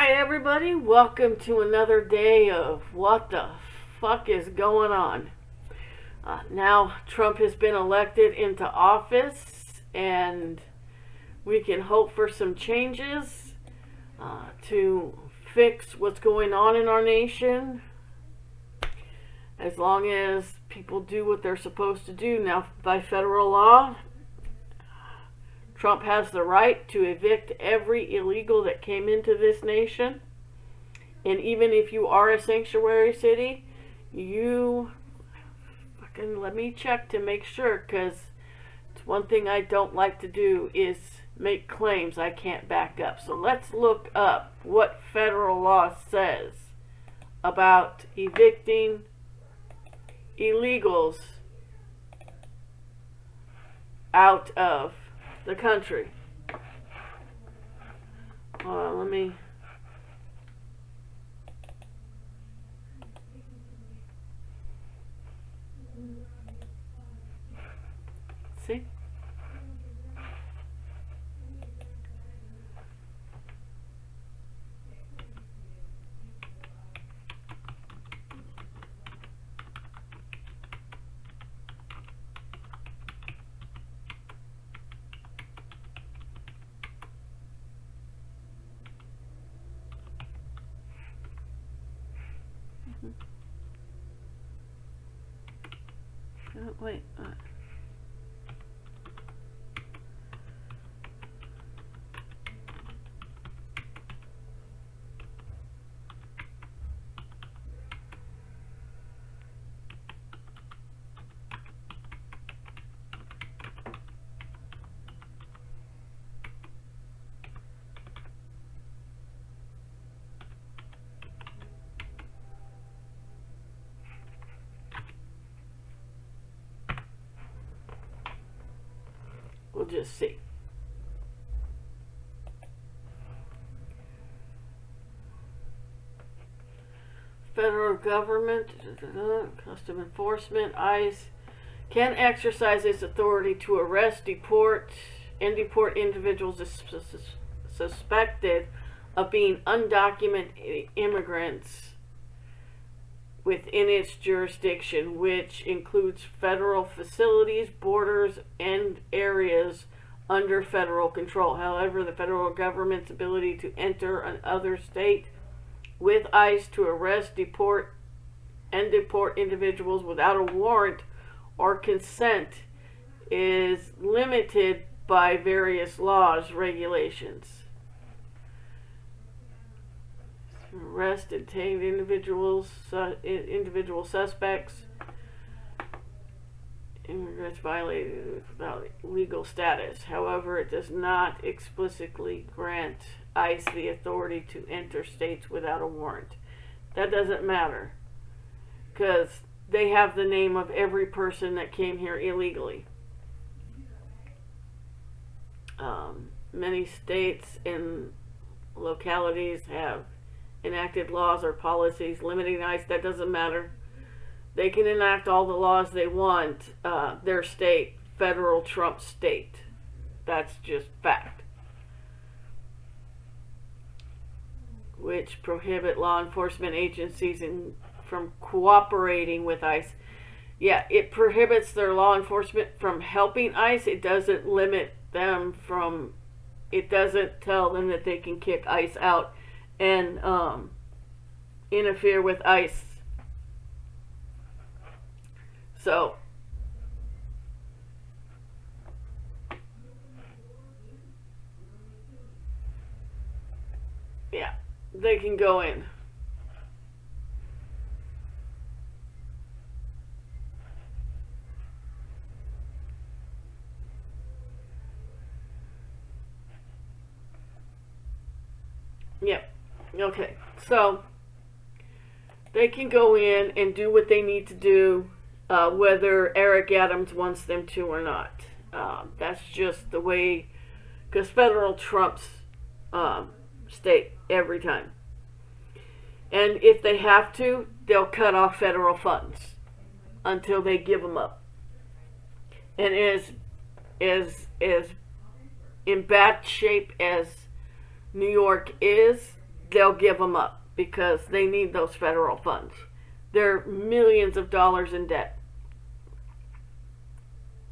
Hi everybody, welcome to another day of what the fuck is going on. Now Trump has been elected into office and we can hope for some changes to fix what's going on in our nation, as long as people do what they're supposed to do. Now, by federal law, Trump has the right to evict every illegal that came into this nation. And even if you are a sanctuary city, you fucking let me check to make sure, because it's one thing I don't like to do is make claims I can't back up. So let's look up what federal law says about evicting illegals out of the country. Let me see. Wait. We'll just see. Federal government, custom enforcement, ICE can exercise its authority to arrest, deport individuals suspected of being undocumented immigrants within its jurisdiction, which includes federal facilities, borders, and areas under federal control. However, the federal government's ability to enter another state with ICE to arrest, deport individuals without a warrant or consent is limited by various laws, regulations. Arrest, detain individual suspects, immigrants violated without legal status. However, it does not explicitly grant ICE the authority to enter states without a warrant. That doesn't matter, because they have the name of every person that came here illegally. Many states and localities have enacted laws or policies limiting ICE. That doesn't matter. They can enact all the laws they want. Their state, federal Trump state. That's just fact. Which prohibit law enforcement agencies from cooperating with ICE. Yeah, it prohibits their law enforcement from helping ICE. It doesn't limit them from, it doesn't tell them that they can kick ICE out and interfere with ICE. So, yeah, they can go in. Yep. Okay. So, they can go in and do what they need to do, whether Eric Adams wants them to or not. That's just the way, because federal trumps state every time. And if they have to, they'll cut off federal funds until they give them up. And as in bad shape as New York is, they'll give them up because they need those federal funds. They're millions of dollars in debt.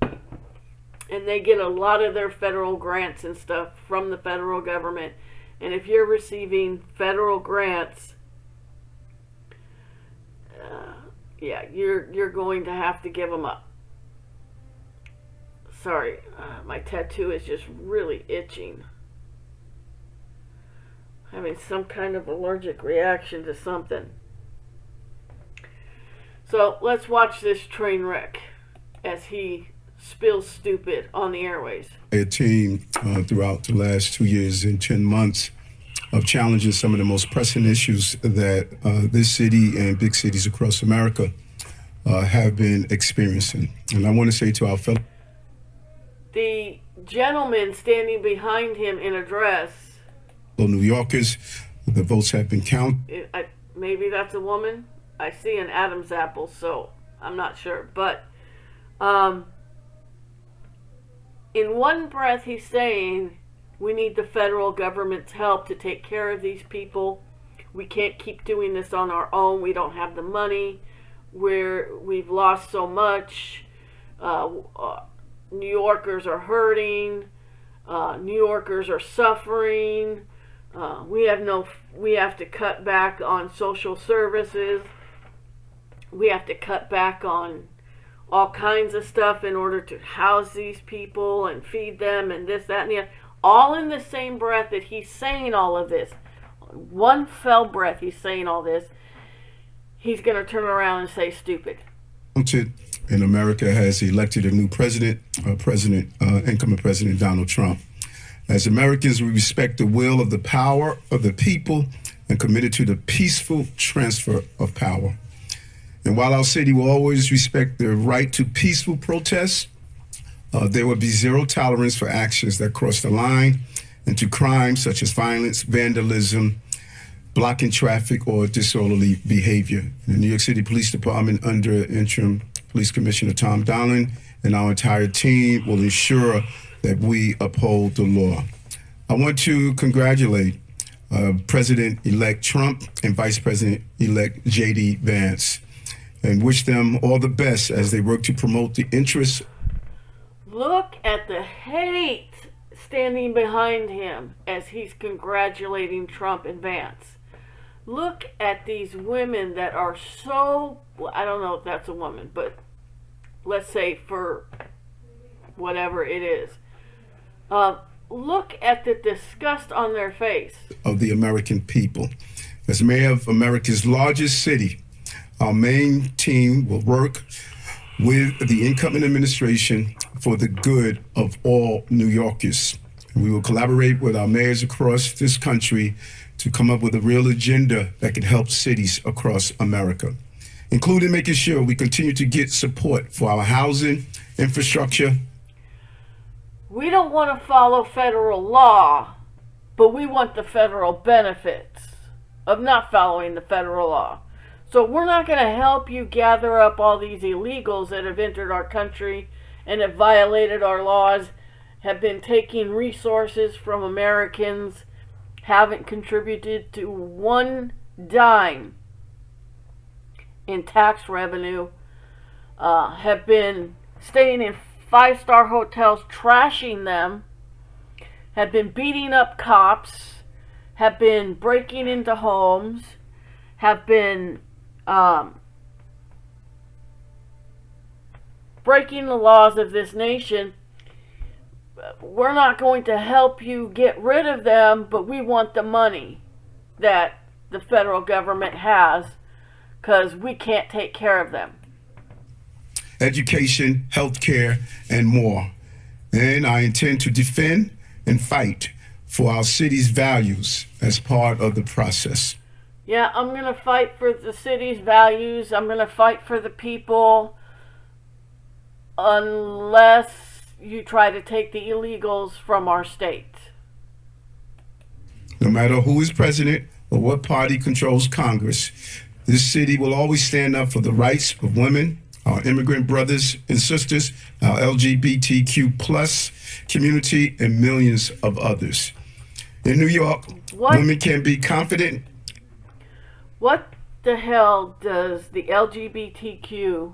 And they get a lot of their federal grants and stuff from the federal government. And if you're receiving federal grants, yeah, you're going to have to give them up. Sorry, my tattoo is just really itching. Having some kind of allergic reaction to something. So let's watch this train wreck as he spills stupid on the airways. A team throughout the last 2 years and 10 months of challenging some of the most pressing issues that this city and big cities across America have been experiencing. And I want to say to our fellow... The gentleman standing behind him in a dress... New Yorkers, the votes have been counted. Maybe that's a woman. I see an Adam's apple, so I'm not sure. But in one breath, he's saying we need the federal government's help to take care of these people. We can't keep doing this on our own. We don't have the money. We've lost so much. New Yorkers are hurting. New Yorkers are suffering. We have to cut back on social services. We have to cut back on all kinds of stuff in order to house these people and feed them and this, that, and the other. All in the same breath that he's saying all of this. One fell breath he's saying all this. He's going to turn around and say stupid. And America has elected a new president, incoming President Donald Trump. As Americans, we respect the will of the power of the people and committed to the peaceful transfer of power. And while our city will always respect the right to peaceful protest, there will be zero tolerance for actions that cross the line into crimes such as violence, vandalism, blocking traffic, or disorderly behavior. The New York City Police Department, under interim Police Commissioner Tom Dowling, and our entire team will ensure that we uphold the law. I want to congratulate President-elect Trump and Vice President-elect J.D. Vance and wish them all the best as they work to promote the interests. Look at the hate standing behind him as he's congratulating Trump and Vance. Look at these women that are so, well, I don't know if that's a woman, but let's say for whatever it is. Look at the disgust on their face. Of the American people. As mayor of America's largest city, our main team will work with the incoming administration for the good of all New Yorkers. And we will collaborate with our mayors across this country to come up with a real agenda that can help cities across America, including making sure we continue to get support for our housing, infrastructure. We don't want to follow federal law, but we want the federal benefits of not following the federal law. So we're not going to help you gather up all these illegals that have entered our country and have violated our laws, have been taking resources from Americans, haven't contributed to one dime in tax revenue, have been staying in five-star hotels, trashing them, have been beating up cops, have been breaking into homes, have been breaking the laws of this nation. We're not going to help you get rid of them, but we want the money that the federal government has because we can't take care of them. Education, healthcare, and more. And I intend to defend and fight for our city's values as part of the process. Yeah, I'm going to fight for the city's values. I'm going to fight for the people unless you try to take the illegals from our state. No matter who is president or what party controls Congress, this city will always stand up for the rights of women, our immigrant brothers and sisters, our LGBTQ plus community, and millions of others. In New York, What women can be confident. what the hell does the LGBTQ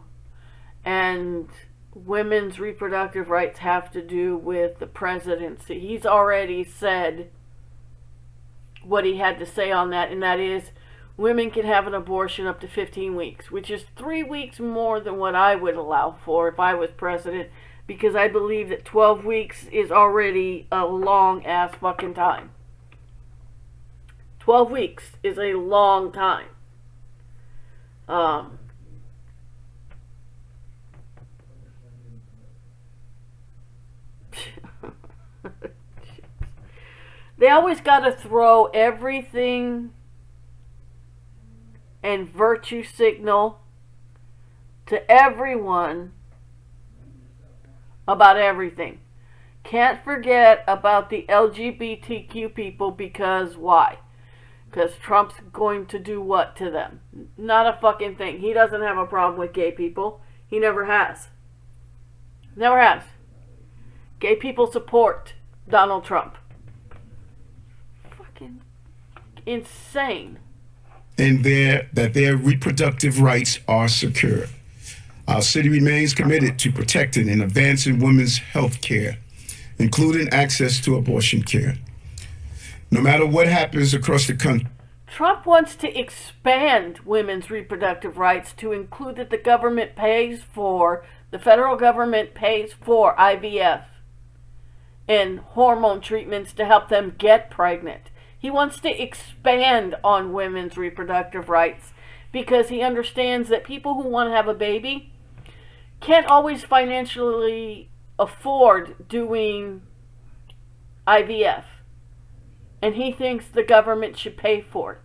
and women's reproductive rights have to do with the presidency? He's already said what he had to say on that, and that is women can have an abortion up to 15 weeks, which is 3 weeks more than what I would allow for if I was president, because I believe that 12 weeks is already a long ass fucking time. 12 weeks is a long time. They always got to throw everything and virtue signal to everyone about everything. Can't forget about the LGBTQ people, because why? Because Trump's going to do what to them? Not a fucking thing. He doesn't have a problem with gay people. He never has. Never has. Gay people support Donald Trump. Fucking insane. And that their reproductive rights are secure. Our city remains committed to protecting and advancing women's health care, including access to abortion care. No matter what happens across the country. Trump wants to expand women's reproductive rights to include that the federal government pays for IVF and hormone treatments to help them get pregnant. He wants to expand on women's reproductive rights because he understands that people who want to have a baby can't always financially afford doing IVF. And he thinks the government should pay for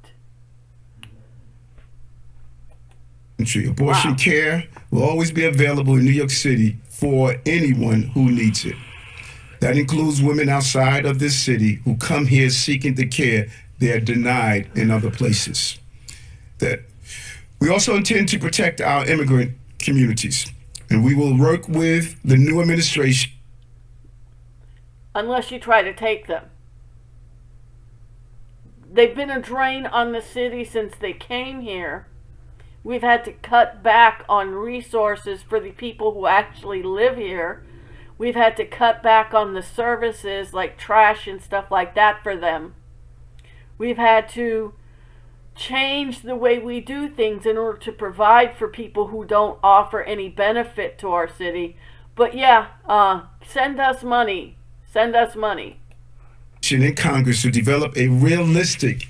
it. Abortion care will always be available in New York City for anyone who needs it. That includes women outside of this city who come here seeking the care they are denied in other places. That we also intend to protect our immigrant communities, and we will work with the new administration. Unless you try to take them. They've been a drain on the city since they came here. We've had to cut back on resources for the people who actually live here. We've had to cut back on the services like trash and stuff like that for them. We've had to change the way we do things in order to provide for people who don't offer any benefit to our city. But yeah, send us money. Send us money. In Congress to develop a realistic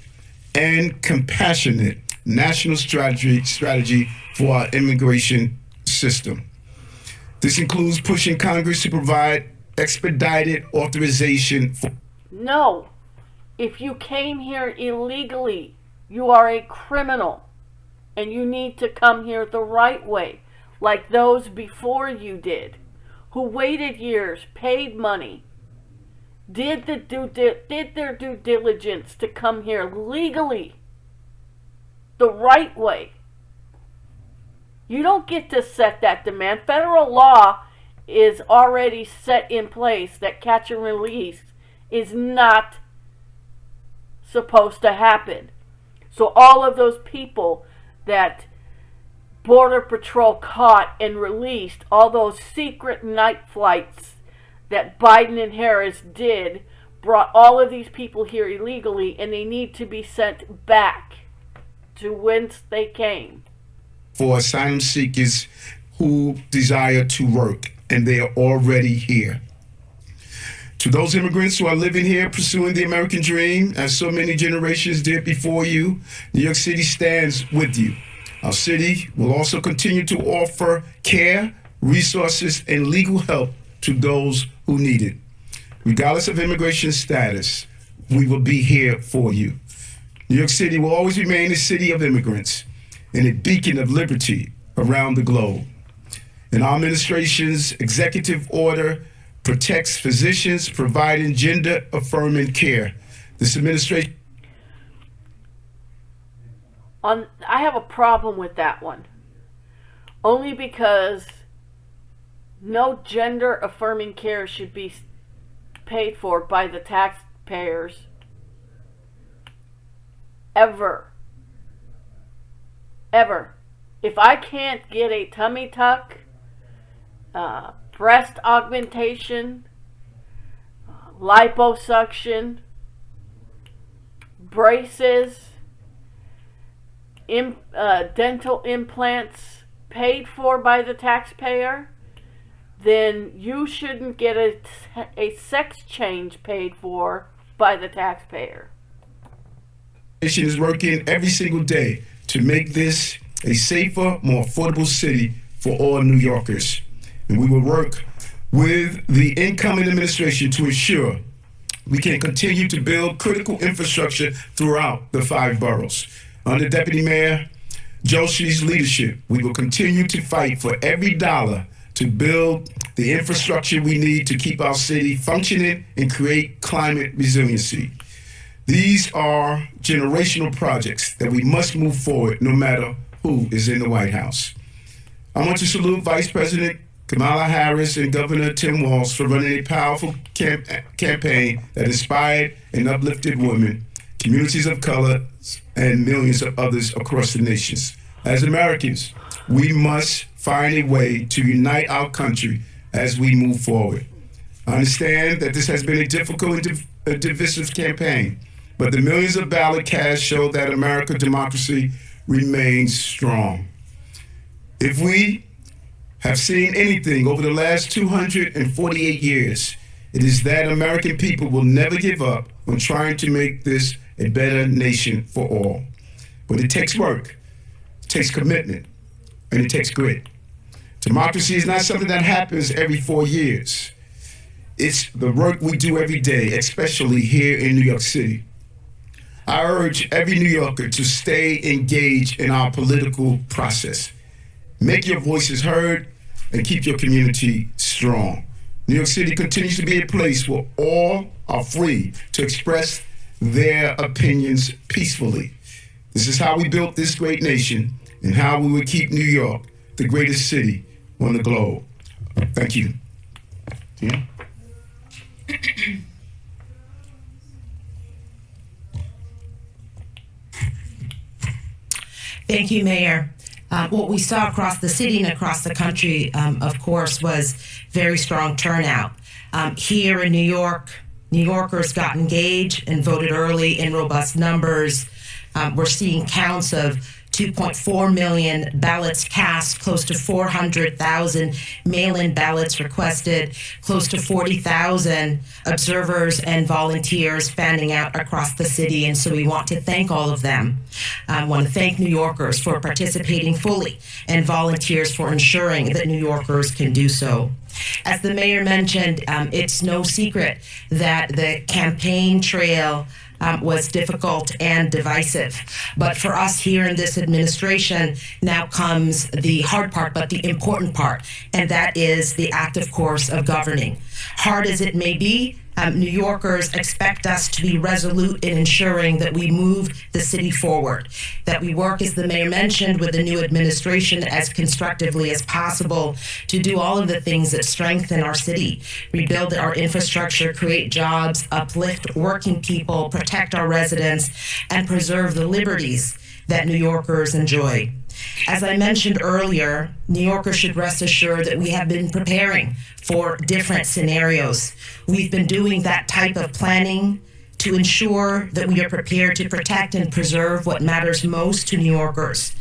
and compassionate national strategy for our immigration system. This includes pushing Congress to provide expedited authorization for... No. If you came here illegally, you are a criminal. And you need to come here the right way, like those before you did, who waited years, paid money, did their due diligence to come here legally, the right way. You don't get to set that demand. Federal law is already set in place that catch and release is not supposed to happen. So all of those people that Border Patrol caught and released, all those secret night flights that Biden and Harris did, brought all of these people here illegally, and they need to be sent back to whence they came. For asylum seekers who desire to work, and they are already here. To those immigrants who are living here pursuing the American dream, as so many generations did before you, New York City stands with you. Our city will also continue to offer care, resources, and legal help to those who need it. Regardless of immigration status, we will be here for you. New York City will always remain a city of immigrants and a beacon of liberty around the globe. And our administration's executive order protects physicians providing gender-affirming care. This administration... I have a problem with that one. Only because no gender-affirming care should be paid for by the taxpayers ever. Ever. If I can't get a tummy tuck, breast augmentation, liposuction, braces, dental implants paid for by the taxpayer, then you shouldn't get a sex change paid for by the taxpayer. Nation is working every single day to make this a safer, more affordable city for all New Yorkers. And we will work with the incoming administration to ensure we can continue to build critical infrastructure throughout the 5 boroughs. Under Deputy Mayor Joshi's leadership, we will continue to fight for every dollar to build the infrastructure we need to keep our city functioning and create climate resiliency. These are generational projects that we must move forward no matter who is in the White House. I want to salute Vice President Kamala Harris and Governor Tim Walz for running a powerful campaign that inspired and uplifted women, communities of color, and millions of others across the nations. As Americans, we must find a way to unite our country as we move forward. I understand that this has been a difficult and divisive campaign, but the millions of ballot cast show that American democracy remains strong. If we have seen anything over the last 248 years, it is that American people will never give up on trying to make this a better nation for all. But it takes work, it takes commitment, and it takes grit. Democracy is not something that happens every 4 years. It's the work we do every day, especially here in New York City. I urge every New Yorker to stay engaged in our political process. Make your voices heard and keep your community strong. New York City continues to be a place where all are free to express their opinions peacefully. This is how we built this great nation and how we will keep New York the greatest city on the globe. Thank you. Yeah. Thank you, Mayor. What we saw across the city and across the country, of course, was very strong turnout. Here in New York, New Yorkers got engaged and voted early in robust numbers. We're seeing counts of 2.4 million ballots cast, close to 400,000 mail-in ballots requested, close to 40,000 observers and volunteers fanning out across the city. And so we want to thank all of them. I want to thank New Yorkers for participating fully and volunteers for ensuring that New Yorkers can do so. As the mayor mentioned, it's no secret that the campaign trail was difficult and divisive. But for us here in this administration, now comes the hard part, but the important part, and that is the active course of governing. Hard as it may be, New Yorkers expect us to be resolute in ensuring that we move the city forward, that we work, as the mayor mentioned, with the new administration as constructively as possible to do all of the things that strengthen our city, rebuild our infrastructure, create jobs, uplift working people, protect our residents, and preserve the liberties that New Yorkers enjoy. As I mentioned earlier, New Yorkers should rest assured that we have been preparing for different scenarios. We've been doing that type of planning to ensure that we are prepared to protect and preserve what matters most to New Yorkers.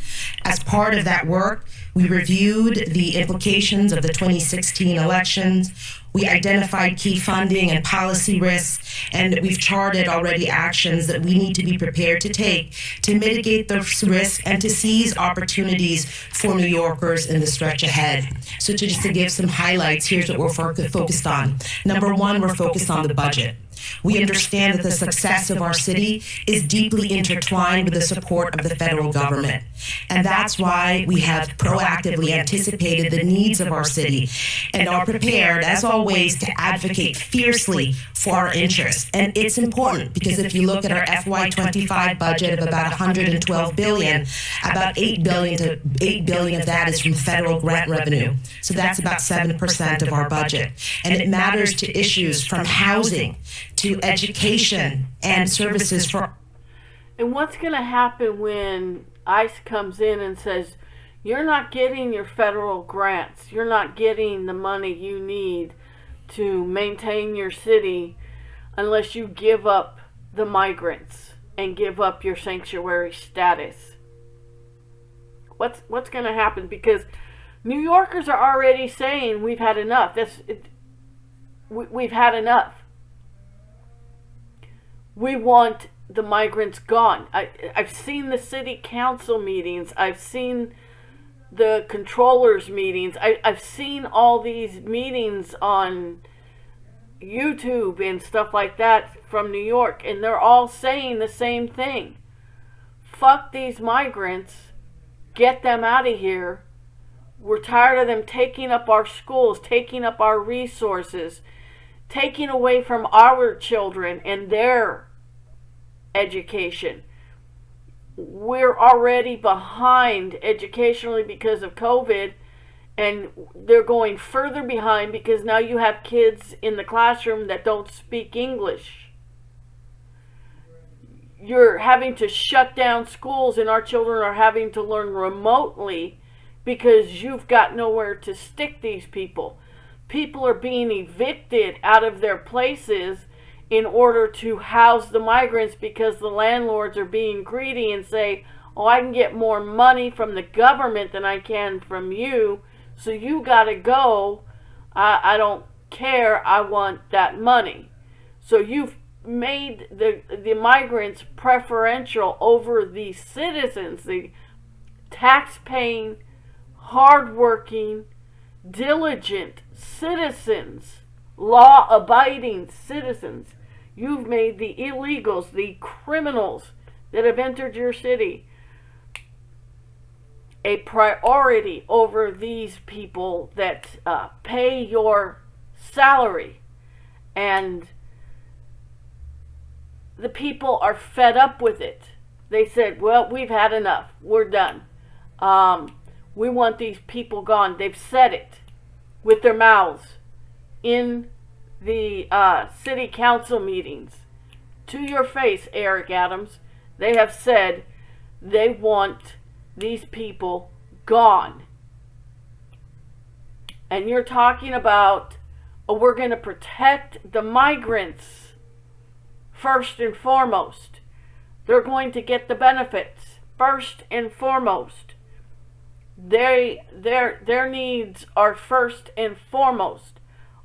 As part of that work, we reviewed the implications of the 2016 elections. We identified key funding and policy risks, and we've charted already actions that we need to be prepared to take to mitigate those risks and to seize opportunities for New Yorkers in the stretch ahead. So just to give some highlights, here's what we're focused on. Number one, we're focused on the budget. We understand that the success of our city is deeply intertwined with the support of the federal government. And that's why we have proactively anticipated the needs of our city and are prepared, as always, to advocate fiercely for our interests. And it's important because if you look at our FY25 budget of about $112 billion, about $8 billion of that is from federal grant revenue. So that's about 7% of our budget. And it matters to issues from housing to education and services for. And what's going to happen when ICE comes in and says, you're not getting your federal grants, you're not getting the money you need to maintain your city unless you give up the migrants and give up your sanctuary status? What's going to happen? Because New Yorkers are already saying we've had enough. We've had enough. We want the migrants gone. I've seen the city council meetings. I've seen the controllers meetings. I've seen all these meetings on YouTube and stuff like that from New York, and they're all saying the same thing. Fuck these migrants. Get them out of here. We're tired of them taking up our schools, taking up our resources, taking away from our children and their education. We're already behind educationally because of COVID, and they're going further behind because now you have kids in the classroom that don't speak English. You're having to shut down schools, and our children are having to learn remotely because you've got nowhere to stick these people. People are being evicted out of their places in order to house the migrants because the landlords are being greedy and say, oh, I can get more money from the government than I can from you, so you gotta go. I don't care, I want that money. So you've made the migrants preferential over the citizens, the tax-paying, hard-working, diligent citizens, law-abiding citizens. You've made the illegals, the criminals that have entered your city, a priority over these people that pay your salary. And the people are fed up with it. They said, well, we've had enough. We're done. We want these people gone. They've said it with their mouths in the city council meetings. To your face, Eric Adams. They have said they want these people gone. And you're talking about, oh, we're going to protect the migrants first and foremost. They're going to get the benefits first and foremost. Their needs are first and foremost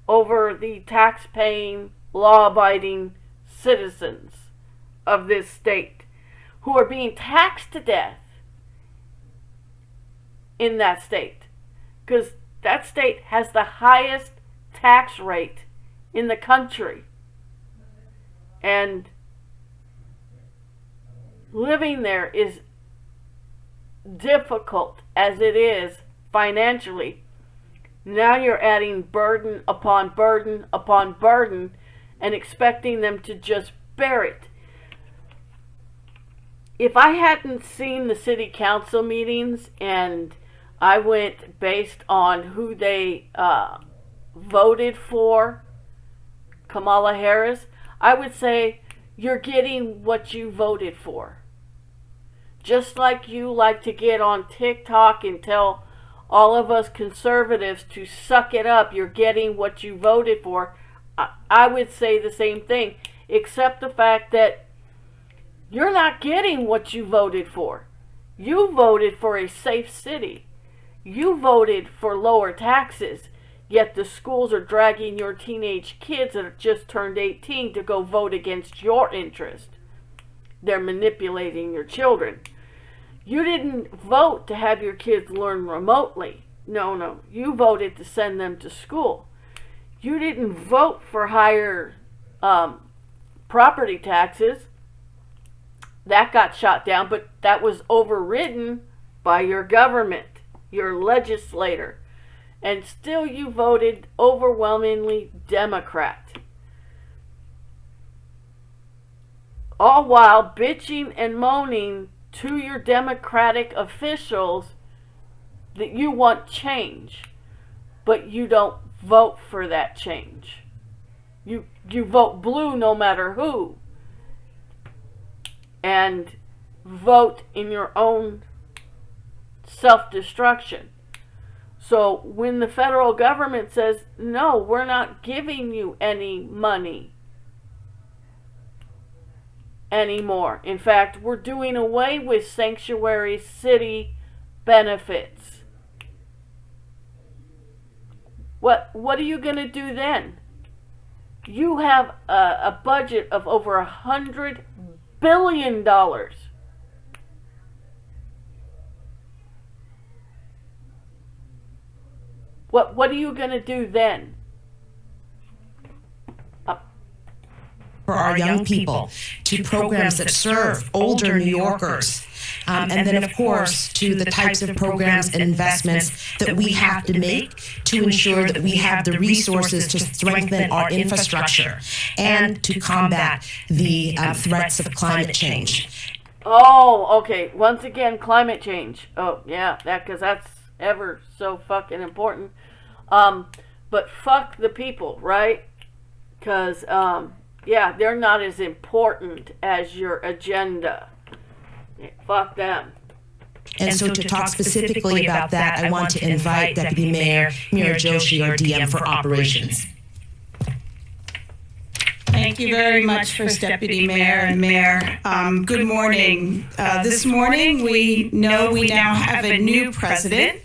over the tax-paying, law-abiding citizens of this state who are being taxed to death in that state, because that state has the highest tax rate in the country. And living there is difficult as it is financially. Now you're adding burden upon burden upon burden and expecting them to just bear it. If I hadn't seen the city council meetings and I went based on who they voted for, Kamala Harris, I would say you're getting what you voted for. Just like you like to get on TikTok and tell all of us conservatives to suck it up, you're getting what you voted for. I would say the same thing, except the fact that you're not getting what you voted for. You voted for a safe city. You voted for lower taxes, yet the schools are dragging your teenage kids that have just turned 18 to go vote against your interest. They're manipulating your children. You didn't vote to have your kids learn remotely. No. You voted to send them to school. You didn't vote for higher property taxes. That got shot down, but that was overridden by your government, your legislator. And still you voted overwhelmingly Democrat. All while bitching and moaning to your Democratic officials that you want change, but you don't vote for that change. You vote blue no matter who. And vote in your own self-destruction. So when the federal government says, no, we're not giving you any money anymore. In fact, we're doing away with sanctuary city benefits. What are you going to do then? You have a budget of over $100 billion. What are you going to do then? For our young people, to programs that serve older New Yorkers, and then of course to the types of programs and investments that we have to make to ensure that we have the resources to strengthen our infrastructure and to combat the threats of climate change. Oh, okay. Once again, climate change. Oh, yeah, because that's ever so fucking important. But fuck the people, right? Because, yeah, they're not as important as your agenda. Yeah, fuck them. And so to talk specifically about that, I want to invite Deputy Mayor Mira Joshi, our DM for Operations. Thank you very much, First Deputy Mayor and Mayor. Good morning. This morning, we know we now have a new president.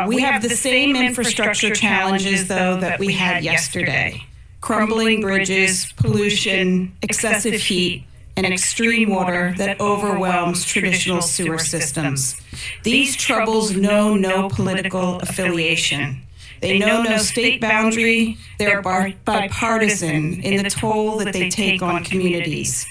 We have the same infrastructure challenges, though, that we had yesterday. Crumbling bridges, pollution, excessive heat, and extreme water that overwhelms traditional sewer systems. These troubles know no political affiliation. They know no state boundary. They're bipartisan in the toll that they take on communities.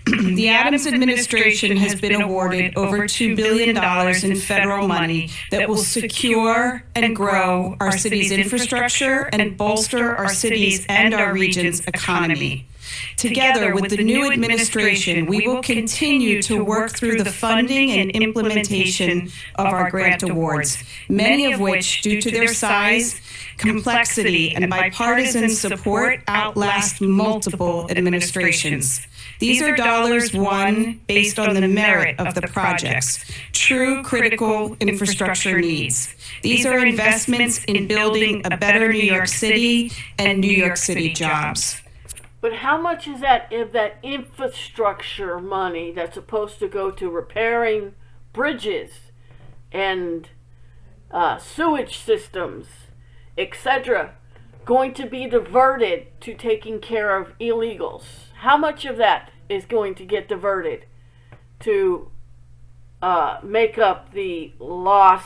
The Adams administration has been awarded over $2 billion in federal money that will secure and grow our city's infrastructure and bolster our city's and our region's economy. Together with the new administration, we will continue to work through the funding and implementation of our grant awards, many of which, due to their size, complexity, and bipartisan support, outlast multiple administrations. These are dollars won based on the merit of the projects, true critical infrastructure needs. These are investments in building a better New York City and New York City jobs. But how much is that infrastructure money that's supposed to go to repairing bridges and sewage systems, etc., going to be diverted to taking care of illegals? How much of that is going to get diverted to make up the loss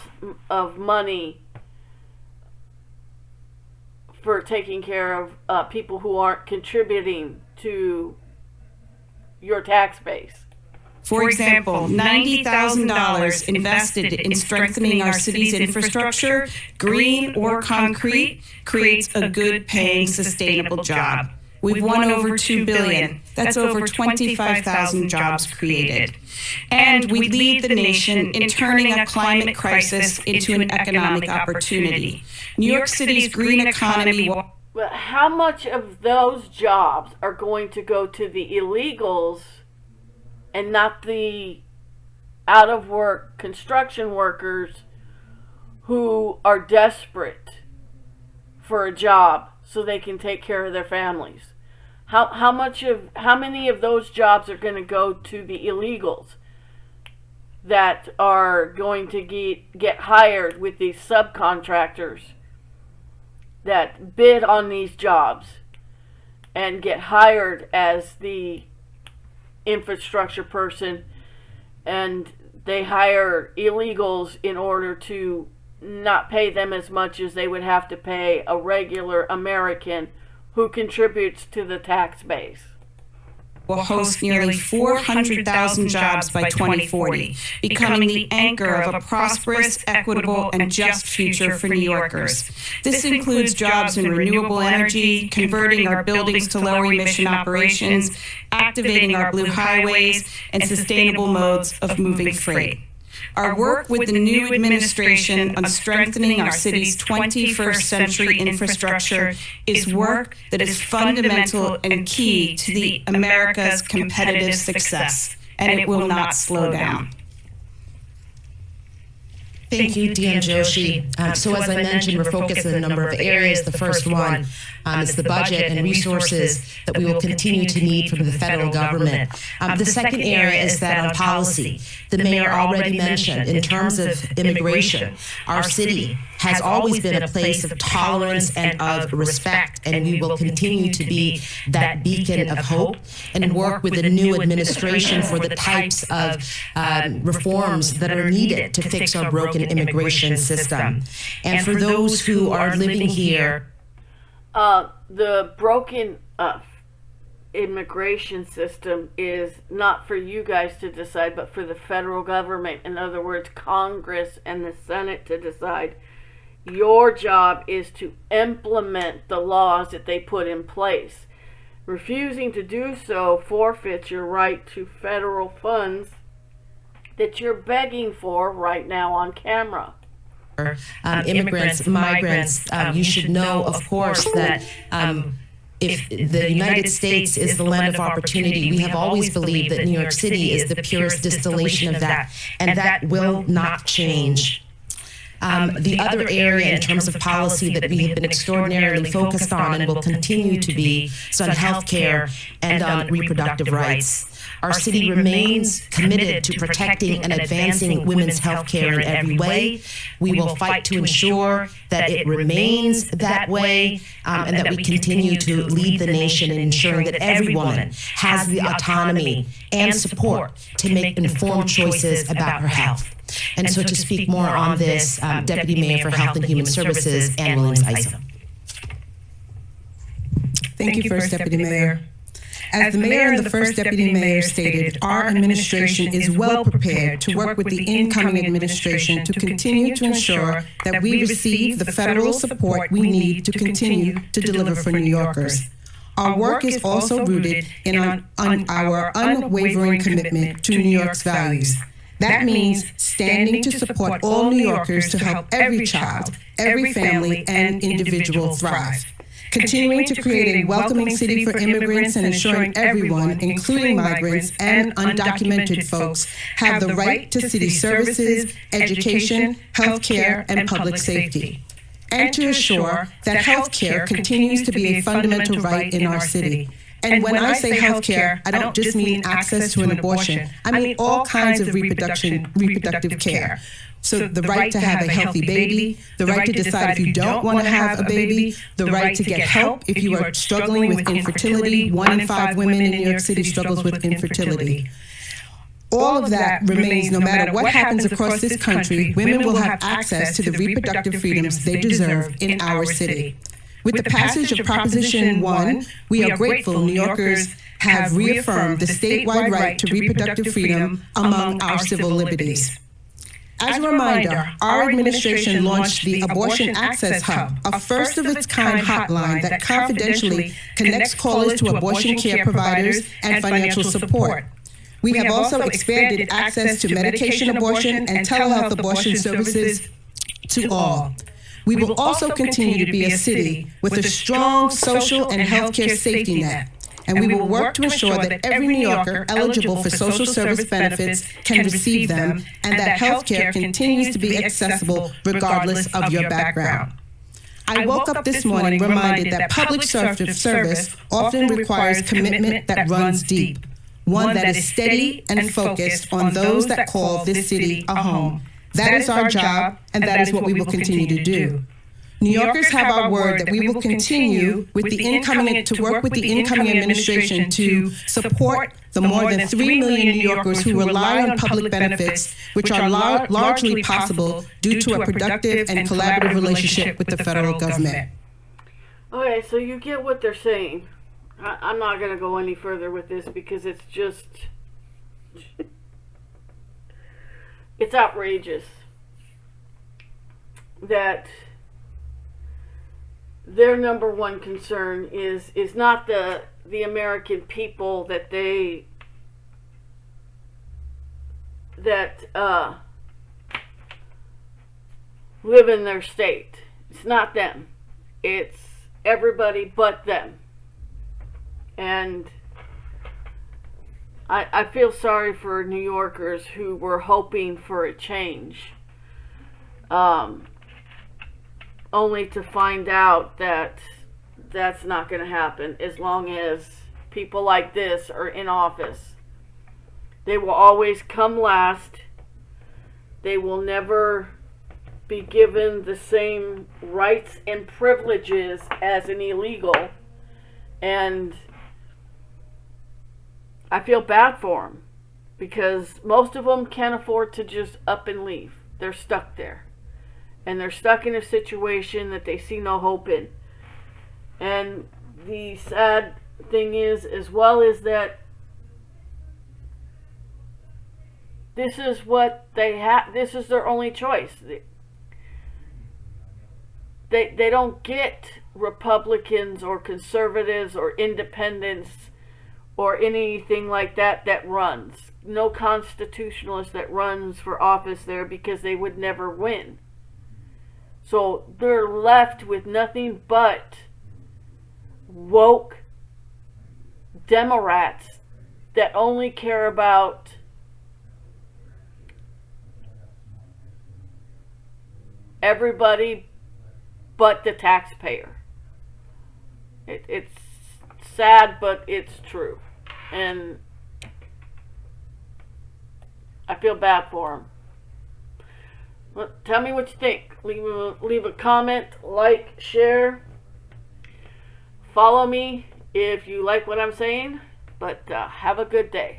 of money for taking care of people who aren't contributing to your tax base? For example, $90,000 invested in strengthening our city's infrastructure, green or concrete, creates a good paying, sustainable job. We've won over $2 billion. That's over 25,000 jobs created. And we lead the nation in turning a climate crisis into an economic opportunity. New York City's green economy will... But how much of those jobs are going to go to the illegals and not the out-of-work construction workers who are desperate for a job so they can take care of their families? How many of those jobs are going to go to the illegals that are going to get hired with these subcontractors that bid on these jobs and get hired as the infrastructure person, and they hire illegals in order to not pay them as much as they would have to pay a regular American who contributes to the tax base? Will host nearly 400,000 jobs by 2040, becoming the anchor of a prosperous, equitable, and just future for New Yorkers. This includes jobs in renewable energy, converting our buildings to lower emission operations, activating our blue highways, and sustainable modes of moving freight. Our work with the new administration on strengthening our city's 21st century infrastructure is work that is fundamental and key to the America's competitive success. and it will not slow down. Thank you, DM Joshi. So as I mentioned, we're focused in a number of areas. The first one is the budget and resources that we will continue to need from the federal government. The second area is that on policy. The mayor already mentioned, in terms of immigration, our city has always been a place of tolerance and of respect, and we will continue to be that beacon of hope and work with the new administration for the types of reforms that are needed to fix our broken immigration system. And for those who are living here, the broken immigration system is not for you guys to decide, but for the federal government. In other words, Congress and the Senate to decide. Your job is to implement the laws that they put in place. Refusing to do so forfeits your right to federal funds that you're begging for right now on camera. Immigrants, migrants, you should know, of course, that if the United States is the land of opportunity, we have always believed that New York City is the purest distillation of that, and that will not change. The other area in terms of policy that we have been extraordinarily focused on and will continue to be is on healthcare and on reproductive rights. Our city remains committed to protecting and advancing women's healthcare in every way. We will fight to ensure that it remains that way, and that we continue to lead the nation in ensuring that every woman has the autonomy and support to make informed choices about her health. And so to speak more on this, Deputy Mayor for Health and Human Services, Ann Williams Isom. Thank you, First Deputy Mayor. As the Mayor and the First Deputy Mayor stated, our administration is well prepared to work with the incoming administration to continue to ensure that we receive the federal support we need to continue to deliver for New Yorkers. Our work is also rooted in our unwavering commitment to New York's values. That means standing to support all New Yorkers to help every child, every family, and individual thrive. Continuing to create a welcoming city for immigrants and ensuring everyone, including migrants and undocumented folks, have the right to city services, education, healthcare, and public safety. And to assure that healthcare continues to be a fundamental right in our city. And when I say healthcare, I don't just mean access to an abortion. I mean all kinds of reproductive care. So the right to have a healthy baby, the right to decide if you don't want to have a baby, the right to get help if you are struggling with infertility. 1 in 5 women in New York City struggles with infertility. All of that remains. No matter what happens across this country, women will have access to the reproductive freedoms they deserve in our city. With the passage of Proposition 1, we are grateful New Yorkers have reaffirmed the statewide right to reproductive freedom among our civil liberties. As a reminder, our administration launched the Abortion Access Hub, a first-of-its-kind hotline that confidentially connects callers to abortion care providers and financial support. We have also expanded access to medication abortion and telehealth abortion services to all. We will also continue to be a city with a strong social and healthcare safety net, and we will work to ensure that every New Yorker eligible for social service benefits can receive them, and that healthcare continues to be accessible regardless of your background. I woke up this morning reminded that public service often requires commitment that runs deep, one that is steady and focused on those that call this city a home. That is our job, and that is what we will continue to do. New Yorkers have our word that we will continue with to work with the incoming administration to support the more than 3 million New Yorkers who rely on public benefits, which are largely possible due to a productive and collaborative relationship with the federal government. Okay, so you get what they're saying. I'm not going to go any further with this because it's just... it's outrageous that their number one concern is not the American people that live in their state. It's not them. It's everybody but them. And I feel sorry for New Yorkers who were hoping for a change, only to find out that that's not going to happen as long as people like this are in office. They will always come last. They will never be given the same rights and privileges as an illegal. And I feel bad for them because most of them can't afford to just up and leave. They're stuck there. And they're stuck in a situation that they see no hope in. And the sad thing is, as well, is that this is what they have. This is their only choice. They don't get Republicans or conservatives or independents or anything like that that runs. No constitutionalist that runs for office there because they would never win. So they're left with nothing but woke Democrats that only care about everybody but the taxpayer. It's sad, but it's true. And I feel bad for them. Well, tell me what you think. Leave a comment, like, share. Follow me if you like what I'm saying. But have a good day.